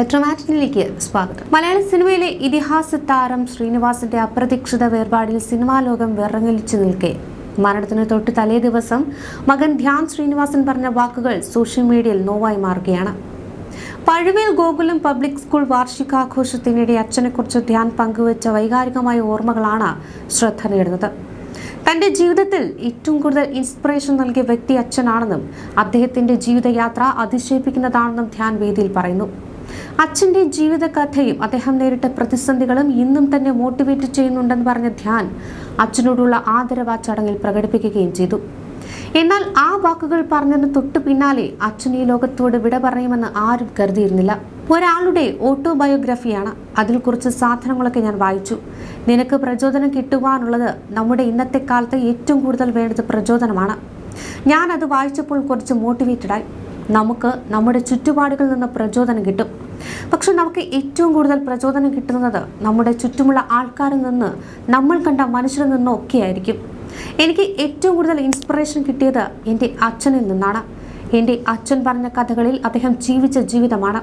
മെട്രോമാറ്റിനിലേക്ക് സ്വാഗതം. മലയാള സിനിമയിലെ ഇതിഹാസ താരം ശ്രീനിവാസന്റെ അപ്രതീക്ഷിത വേർപാടിൽ സിനിമാ ലോകം വിറങ്ങലിച്ചു നിൽക്കെ മരണത്തിന് തൊട്ട് തലേ ദിവസം മകൻ ധ്യാൻ ശ്രീനിവാസൻ പറഞ്ഞ വാക്കുകൾ സോഷ്യൽ മീഡിയയിൽ നോവായി മാറുകയാണ്. പഴുവേൽ ഗോകുലം പബ്ലിക് സ്കൂൾ വാർഷികാഘോഷത്തിനിടെ അച്ഛനെക്കുറിച്ച് ധ്യാൻ പങ്കുവച്ച വൈകാരികമായ ഓർമ്മകളാണ് ശ്രദ്ധ നേടുന്നത്. തന്റെ ജീവിതത്തിൽ ഏറ്റവും കൂടുതൽ ഇൻസ്പിറേഷൻ നൽകിയ വ്യക്തി അച്ഛനാണെന്നും അദ്ദേഹത്തിന്റെ ജീവിതയാത്ര അതിശയിപ്പിക്കുന്നതാണെന്നും ധ്യാൻ വേദിയിൽ പറയുന്നു. അച്ഛന്റെ ജീവിതകഥയും അദ്ദേഹം നേരിട്ട പ്രതിസന്ധികളും ഇന്നും തന്നെ മോട്ടിവേറ്റ് ചെയ്യുന്നുണ്ടെന്ന് പറഞ്ഞ ധ്യാൻ അച്ഛനോടുള്ള ആദരവ് ആ ചടങ്ങിൽ പ്രകടിപ്പിക്കുകയും ചെയ്തു. എന്നാൽ ആ വാക്കുകൾ പറഞ്ഞതിന് തൊട്ടു പിന്നാലെ അച്ഛൻ ഈ ലോകത്തോട് വിട പറയുമെന്ന് ആരും കരുതിയിരുന്നില്ല. ഒരാളുടെ ഓട്ടോബയോഗ്രഫിയാണ്. അതിൽ കുറച്ച് സാധനങ്ങളൊക്കെ ഞാൻ വായിച്ചു. നിനക്ക് പ്രചോദനം കിട്ടുവാനുള്ളത് നമ്മുടെ ഇന്നത്തെ കാലത്ത് ഏറ്റവും കൂടുതൽ വേണ്ടത് പ്രചോദനമാണ്. ഞാൻ അത് വായിച്ചപ്പോൾ കുറച്ച് മോട്ടിവേറ്റഡായി. നമുക്ക് നമ്മുടെ ചുറ്റുപാടുകളിൽ നിന്ന് പ്രചോദനം കിട്ടും. പക്ഷെ നമുക്ക് ഏറ്റവും കൂടുതൽ പ്രചോദനം കിട്ടുന്നത് നമ്മുടെ ചുറ്റുമുള്ള ആൾക്കാരിൽ നിന്ന്, നമ്മൾ കണ്ട മനുഷ്യരിൽ നിന്നും ഒക്കെ ആയിരിക്കും. എനിക്ക് ഏറ്റവും കൂടുതൽ ഇൻസ്പിറേഷൻ കിട്ടിയത് എൻ്റെ അച്ഛനിൽ നിന്നാണ്. എൻ്റെ അച്ഛൻ പറഞ്ഞ കഥകളിൽ അദ്ദേഹം ജീവിച്ച ജീവിതമാണ്.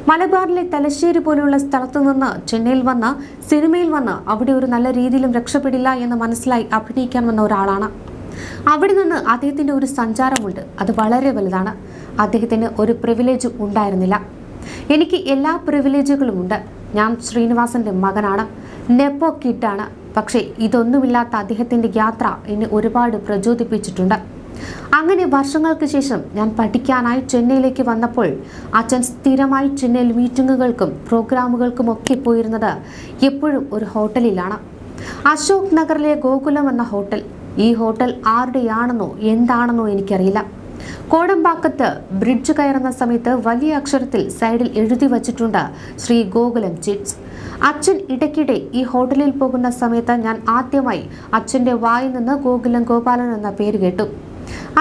മലബാറിലെ തലശ്ശേരി പോലെയുള്ള സ്ഥലത്തു നിന്ന് ചെന്നൈയിൽ വന്ന് സിനിമയിൽ വന്ന് അവിടെ ഒരു നല്ല രീതിയിലും രക്ഷപ്പെടില്ല എന്ന് മനസ്സിലായി അഭിനയിക്കാൻ വന്ന ഒരാളാണ്. അവിടെ നിന്ന് അദ്ദേഹത്തിൻ്റെ ഒരു സഞ്ചാരമുണ്ട്. അത് വളരെ വലുതാണ്. അദ്ദേഹത്തിന് ഒരു പ്രിവിലേജും ഉണ്ടായിരുന്നില്ല. എനിക്ക് എല്ലാ പ്രിവിലേജുകളും ഉണ്ട്. ഞാൻ ശ്രീനിവാസന്റെ മകനാണ്, നെപ്പോ കിഡാണ്. പക്ഷേ ഇതൊന്നുമില്ലാത്ത അദ്ദേഹത്തിൻ്റെ യാത്ര എന്നെ ഒരുപാട് പ്രചോദിപ്പിച്ചിട്ടുണ്ട്. അങ്ങനെ വർഷങ്ങൾക്ക് ശേഷം ഞാൻ പഠിക്കാനായി ചെന്നൈയിലേക്ക് വന്നപ്പോൾ അച്ഛൻ സ്ഥിരമായി ചെന്നൈയിൽ മീറ്റിങ്ങുകൾക്കും പ്രോഗ്രാമുകൾക്കും ഒക്കെ പോയിരുന്നത് എപ്പോഴും ഒരു ഹോട്ടലിലാണ്. അശോക് നഗറിലെ ഗോകുലം എന്ന ഹോട്ടൽ. ഈ ഹോട്ടൽ ആരുടെയാണെന്നോ എന്താണെന്നോ എനിക്കറിയില്ല. കോടമ്പാക്കത്ത് ബ്രിഡ്ജ് കയറുന്ന സമയത്ത് വലിയ അക്ഷരത്തിൽ സൈഡിൽ എഴുതി വച്ചിട്ടുണ്ട് ശ്രീ ഗോകുലം ചിറ്റ്സ്. അച്ഛൻ ഇടയ്ക്കിടെ ഈ ഹോട്ടലിൽ പോകുന്ന സമയത്ത് ഞാൻ ആദ്യമായി അച്ഛൻ്റെ വായിൽ നിന്ന് ഗോകുലം ഗോപാലൻ എന്ന പേര് കേട്ടു.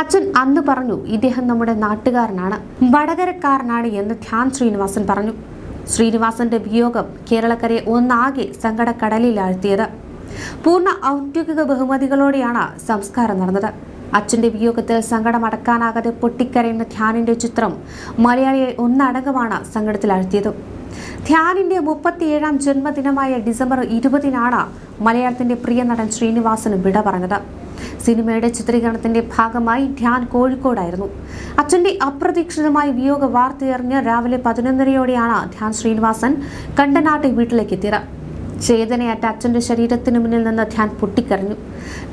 അച്ഛൻ അന്ന് പറഞ്ഞു, ഇദ്ദേഹം നമ്മുടെ നാട്ടുകാരനാണ്, വടകരക്കാരനാണ് എന്ന് ധ്യാൻ ശ്രീനിവാസൻ പറഞ്ഞു. ശ്രീനിവാസന്റെ വിയോഗം കേരളക്കരയെ ഒന്നാകെ സങ്കടക്കടലിലാഴ്ത്തിയത്. പൂർണ്ണ ഔദ്യോഗിക ബഹുമതികളോടെയാണ് സംസ്കാരം നടന്നത്. അച്ഛന്റെ വിയോഗത്തിൽ സങ്കടമടക്കാനാകാതെ പൊട്ടിക്കരയുന്ന ധ്യാനിന്റെ ചിത്രം മലയാളിയെ ഒന്നടങ്കമാണ് സങ്കടത്തിലാഴ്ത്തിയത്. ധ്യാനിന്റെ 37ാം ജന്മദിനമായ ഡിസംബർ 20-നാണ് മലയാളത്തിന്റെ പ്രിയ നടൻ ശ്രീനിവാസന് വിട പറഞ്ഞത്. സിനിമയുടെ ചിത്രീകരണത്തിന്റെ ഭാഗമായി ധ്യാൻ കോഴിക്കോടായിരുന്നു. അച്ഛന്റെ അപ്രതീക്ഷിതമായ വിയോഗ വാർത്തയറിഞ്ഞ് രാവിലെ 11:30-യോടെയാണ് ധ്യാൻ ശ്രീനിവാസൻ കണ്ടനാട്ട് വീട്ടിലേക്ക് എത്തിയത്. ചേതനയറ്റ അച്ഛൻ്റെ ശരീരത്തിന് മുന്നിൽ നിന്ന് ധ്യാൻ പൊട്ടിക്കരഞ്ഞു.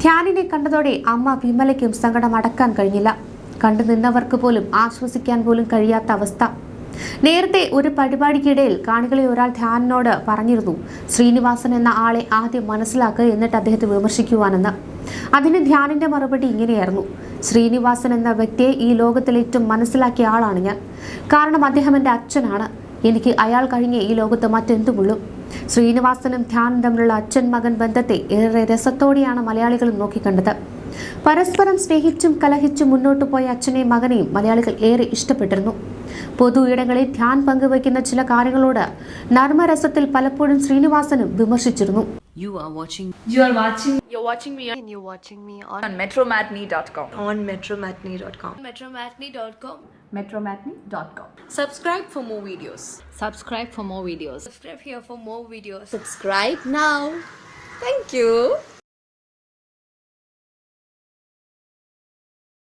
ധ്യാനിനെ കണ്ടതോടെ അമ്മ വിമലയ്ക്കും സങ്കടം അടക്കാൻ കഴിഞ്ഞില്ല. കണ്ടു നിന്നവർക്ക് പോലും ആശ്വസിക്കാൻ പോലും കഴിയാത്ത അവസ്ഥ. നേരത്തെ ഒരു പരിപാടിക്കിടയിൽ കാണികളെ ഒരാൾ ധ്യാനിനോട് പറഞ്ഞിരുന്നു, ശ്രീനിവാസൻ എന്ന ആളെ ആദ്യം മനസ്സിലാക്കുക, എന്നിട്ട് അദ്ദേഹത്തെ വിമർശിക്കുവാനെന്ന്. അതിന് ധ്യാനിന്റെ മറുപടി ഇങ്ങനെയായിരുന്നു, ശ്രീനിവാസൻ എന്ന വ്യക്തിയെ ഈ ലോകത്തിൽ ഏറ്റവും മനസ്സിലാക്കിയ ആളാണ് ഞാൻ. കാരണം അദ്ദേഹം എൻ്റെ അച്ഛനാണ്. എനിക്ക് അയാൾ കഴിഞ്ഞേ ഈ ലോകത്ത് മറ്റെന്തുമുള്ളൂ. ശ്രീനിവാസനും ധ്യാനും തമ്മിലുള്ള അച്ഛൻ മകൻ ബന്ധത്തെ ഏറെ രസത്തോടെയാണ് മലയാളികൾ നോക്കിക്കണ്ടത്. പരസ്പരം സ്നേഹിച്ചും കലഹിച്ചും മുന്നോട്ടു പോയ അച്ഛനെയും മകനെയും മലയാളികൾ ഏറെ ഇഷ്ടപ്പെട്ടിരുന്നു. പൊതു ഇടങ്ങളിൽ ധ്യാൻ പങ്കുവയ്ക്കുന്ന ചില കാര്യങ്ങളോട് നർമ്മരസത്തിൽ പലപ്പോഴും ശ്രീനിവാസനും വിമർശിച്ചിരുന്നു. You're watching me on metromatney.com. On metromatney.com. Metromatney.com. Metromatney.com. Subscribe for more videos. Subscribe for more videos. Subscribe here for more videos. Subscribe now. Thank you.